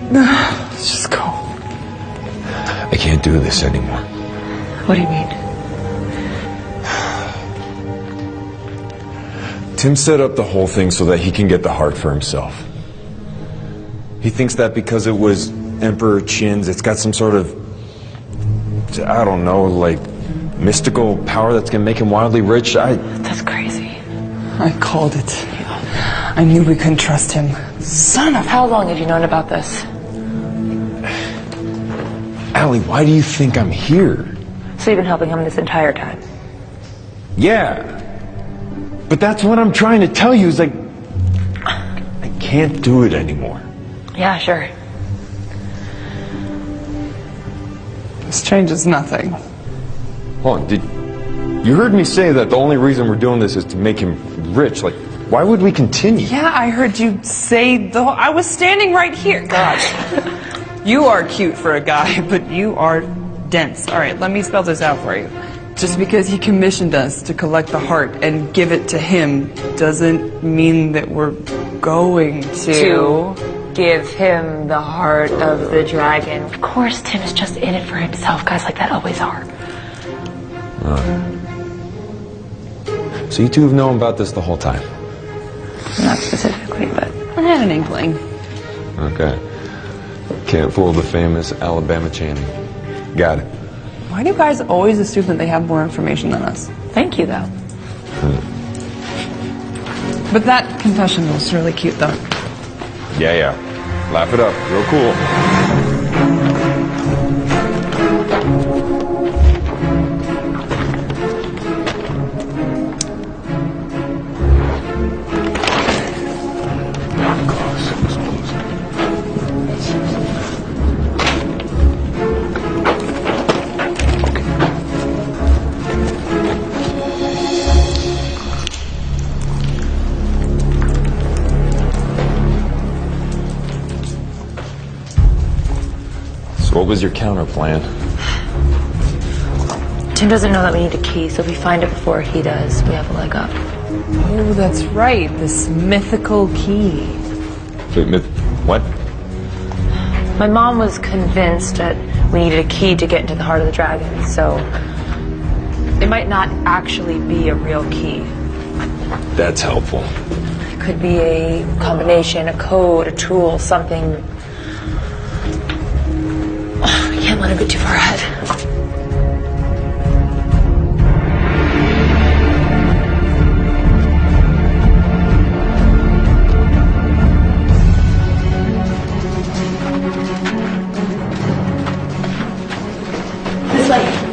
Let's just go. I can't do this anymore. What do you mean? Tim set up the whole thing so that he can get the heart for himself. He thinks that because it was Emperor Qin's, it's got some sort of, I don't know, like, mystical power that's gonna make him wildly rich. That's crazy. I called it. I knew we couldn't trust him. Son of... How long have you known about this? Allie, why do you think I'm here? So you've been helping him this entire time? Yeah. But that's what I'm trying to tell you is like, I can't do it anymore. Yeah, sure. This changes nothing. Hold on, you heard me say that the only reason we're doing this is to make him rich. Like, why would we continue? Yeah, I heard you say I was standing right here. God. You are cute for a guy, but you are dense. All right, let me spell this out for you. Just because he commissioned us to collect the heart and give it to him doesn't mean that we're going To give him the heart of the dragon. Of course, Tim is just in it for himself. Guys like that always are. So you two have known about this the whole time? Not specifically, but... I had an inkling. Okay. Can't fool the famous Alabama Channing. Got it. Why do guys always assume that they have more information than us? Thank you, though. But that confession was really cute, though. Yeah. Laugh it up. Real cool. What was your counter plan? Tim doesn't know that we need a key, so if we find it before he does, we have a leg up. Oh, that's right. This mythical key. Wait, what? My mom was convinced that we needed a key to get into the heart of the dragon, so it might not actually be a real key. That's helpful. It could be a combination, a code, a tool, something. I can't let it go too far ahead. This way.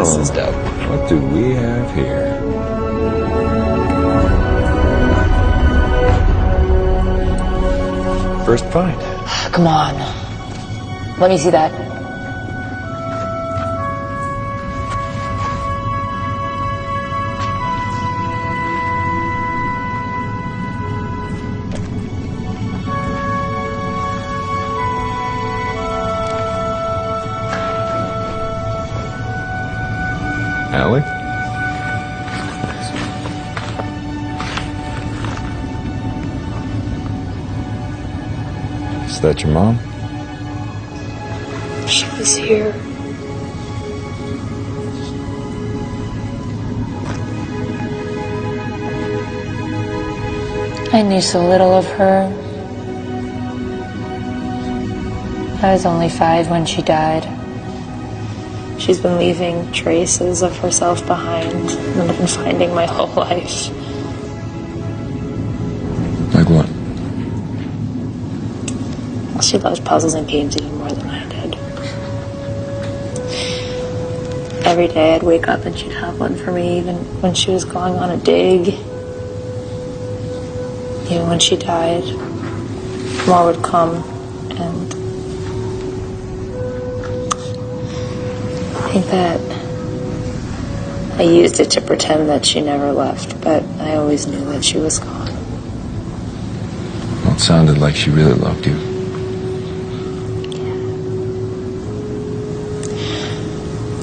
This is dope. What do we have here? First find. Come on. Let me see that. Allie? Is that your mom? She was here. I knew so little of her. I was only 5 when she died. She's been leaving traces of herself behind that I've been finding my whole life. Like what? She loves puzzles and games even more than I did. Every day I'd wake up and she'd have one for me, even when she was going on a dig. Even when she died, more would come, and I think that I used it to pretend that she never left, but I always knew that she was gone. Well, it sounded like she really loved you.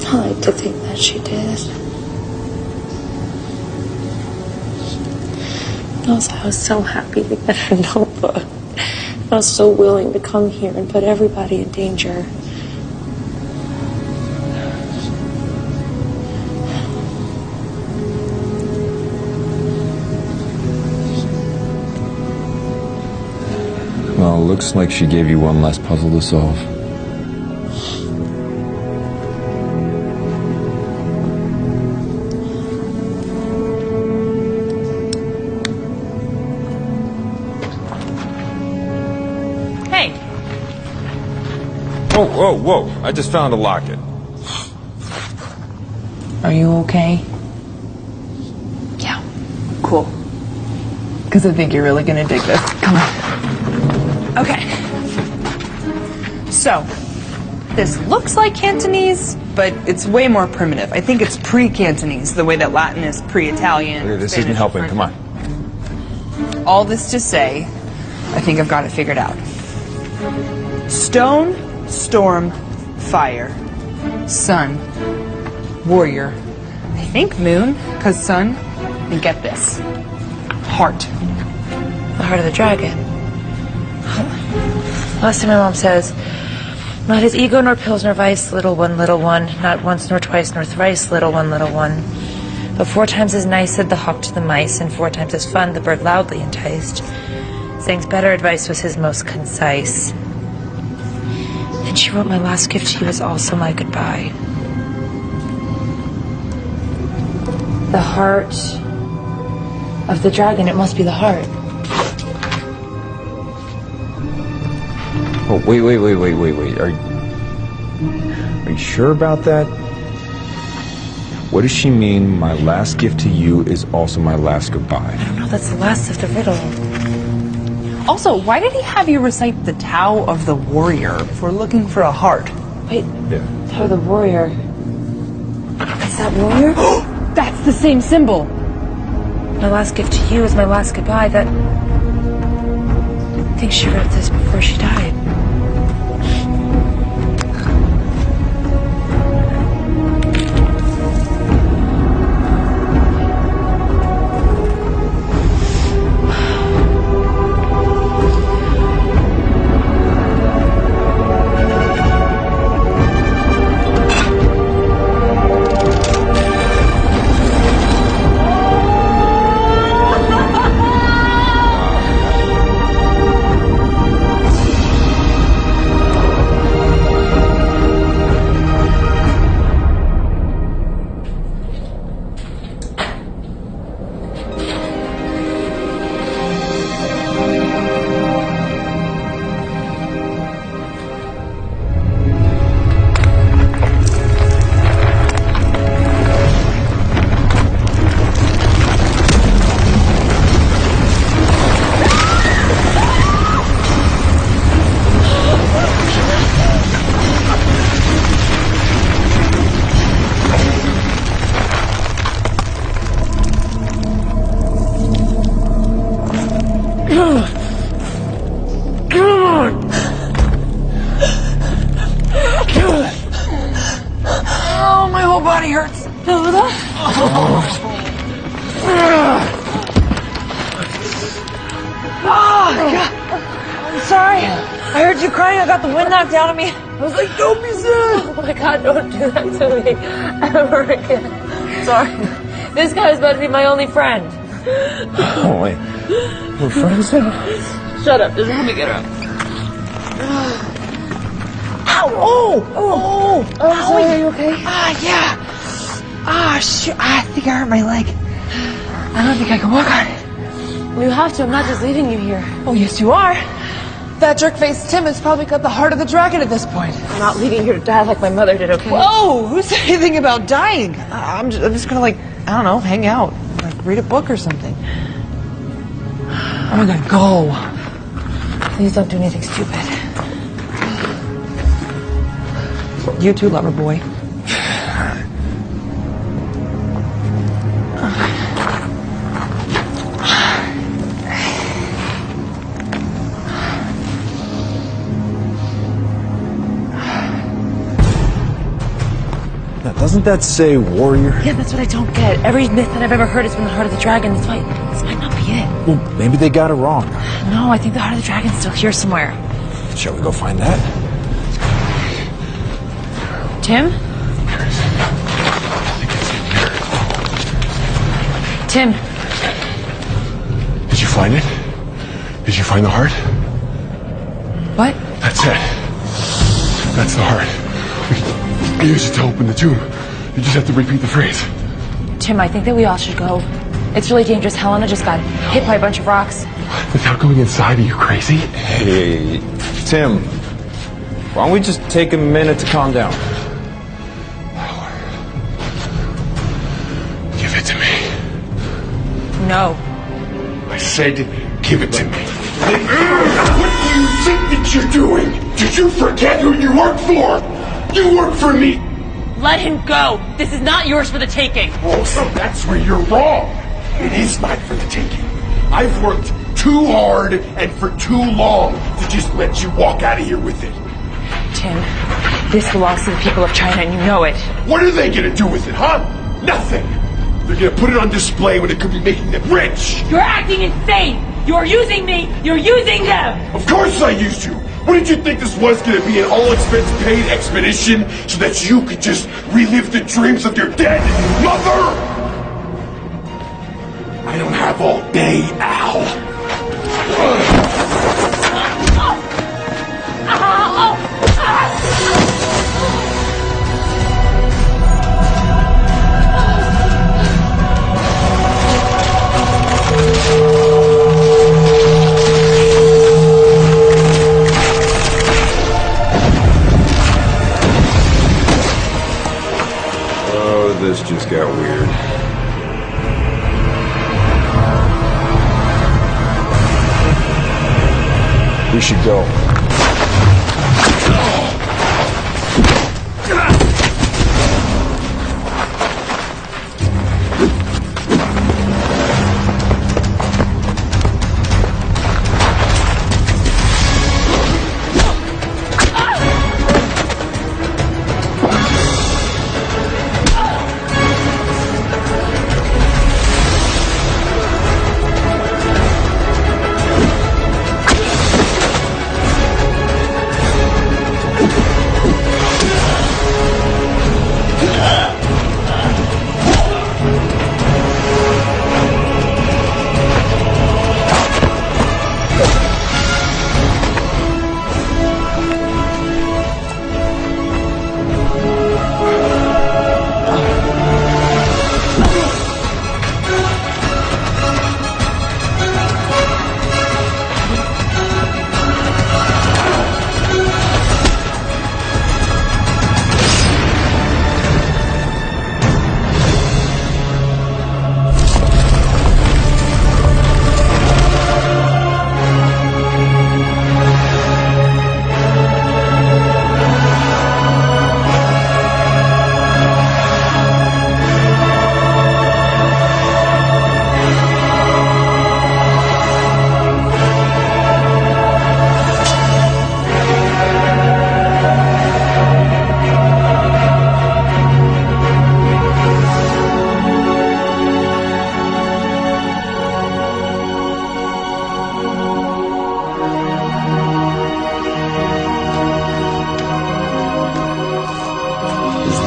I like to think that she did. I was so happy to get her notebook. I was so willing to come here and put everybody in danger. Well, looks like she gave you one less puzzle to solve. Whoa, whoa, whoa. I just found a locket. Are you okay? Yeah. Cool. Because I think you're really gonna dig this. Come on. Okay. So, this looks like Cantonese, but it's way more primitive. I think it's pre-Cantonese, the way that Latin is pre-Italian. Okay, this Spanish isn't helping. French. Come on. All this to say, I think I've got it figured out. Stone, storm, fire. Sun, warrior. I think moon, because sun. And get this. Heart. The heart of the dragon. Last time my mom says, not his ego nor pills nor vice, little one, not once nor twice nor thrice, little one, but 4 times as nice, said the hawk to the mice, and 4 times as fun, the bird loudly enticed. Saying's better advice was his most concise. Then she wrote, my last gift to you is also my goodbye. The heart of the dragon, it must be the heart. Oh, wait. Are you sure about that? What does she mean, my last gift to you is also my last goodbye? I don't know, that's the last of the riddle. Also, why did he have you recite the Tao of the Warrior if we're looking for a heart? Wait, Yeah. Tao the warrior. Is that warrior? That's the same symbol. My last gift to you is my last goodbye. I think she wrote this before she died. Oh, my whole body hurts. Oh, God. I'm sorry. I heard you crying. I got the wind knocked out of me. I was like, don't be sad. Oh my God, don't do that to me ever again. Sorry. This guy's about to be my only friend. Oh, wait. We're friends now? Shut up, just let me get her. Ow! Sorry, are you okay? Yeah. Shoot. I think I hurt my leg. I don't think I can walk on it. Well, you have to. I'm not just leaving you here. Oh, yes, you are. That jerk-faced Tim has probably got the heart of the dragon at this point. I'm not leaving you here to die like my mother did, okay? Whoa! Who said anything about dying? I'm just gonna, like, I don't know, hang out. Like, read a book or something. Oh my God, go. Please don't do anything stupid. You too, lover boy. Now, doesn't that say warrior? Yeah, that's what I don't get. Every myth that I've ever heard is from the heart of the dragon. This might not be it. Well, maybe they got it wrong. No, I think the heart of the dragon's still here somewhere. Shall we go find that? Tim? Tim. Did you find it? Did you find the heart? What? That's it. That's the heart. We use it to open the tomb. You just have to repeat the phrase. Tim, I think that we all should go. It's really dangerous. Helena just got hit by a bunch of rocks. Without going inside, are you crazy? Hey, Tim. Why don't we just take a minute to calm down? Give it to me. No. I said, give it to me. What do you think that you're doing? Did you forget who you work for? You work for me. Let him go. This is not yours for the taking. Oh, so that's where you're wrong. It is mine for the taking. I've worked too hard and for too long to just let you walk out of here with it. Tim, this belongs to the people of China, and you know it. What are they gonna do with it, huh? Nothing. They're gonna put it on display when it could be making them rich. You're acting insane. You're using me. You're using them. Of course I used you. What did you think this was going to be, an all-expense-paid expedition so that you could just relive the dreams of your dead mother? I don't have all day, Al. Oh, this just got weird. We should go.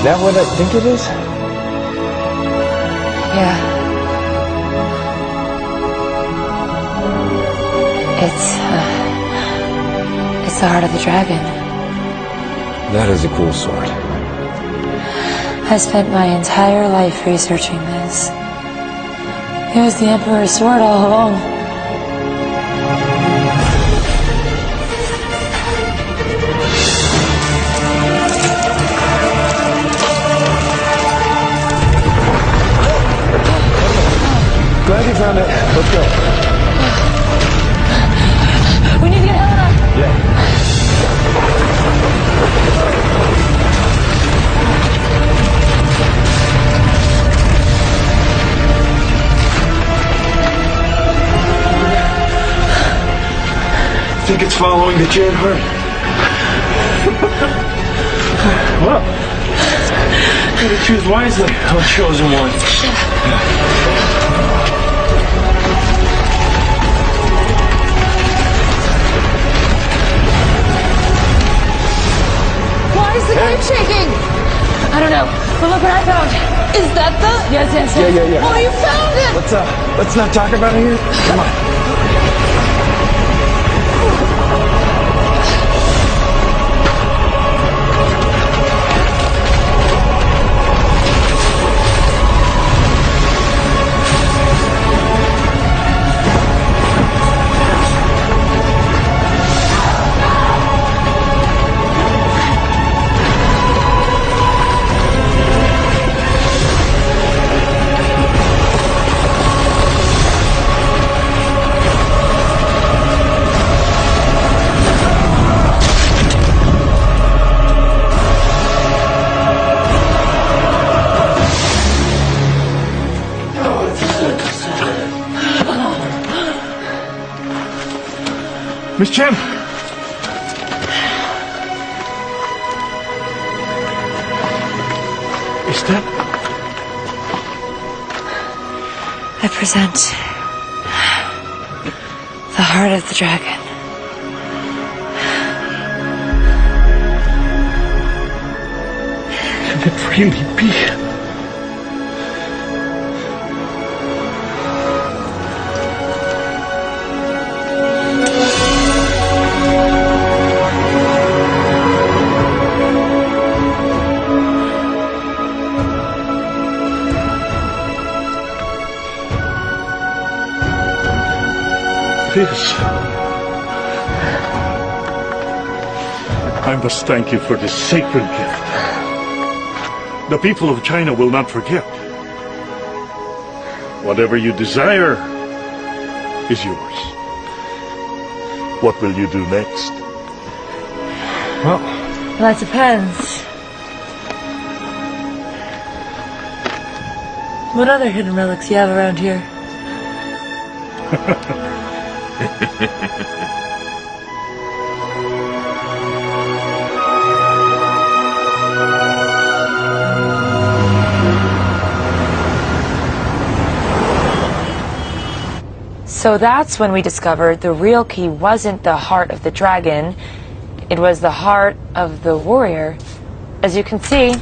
that what I think it is? Yeah. It's the heart of the dragon. That is a cool sword. I spent my entire life researching this. It was the Emperor's sword all along. Glad you found it. Let's go. We need to get Helena. Yeah. Think it's following the Jade Heart. Well, gotta choose wisely. I'm chosen one. Why is the cave shaking? I don't know. But look what I found. Is that the? Yes. Yeah. Oh, you found it! Let's not talk about it here. Come on. Miss Chen! Is that... I present the heart of the dragon. Can it really be? I must thank you for this sacred gift. The people of China will not forget. Whatever you desire is yours. What will you do next? Well, that depends. What other hidden relics you have around here? So that's when we discovered the real key wasn't the heart of the dragon, it was the heart of the warrior. As you can see,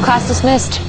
class dismissed.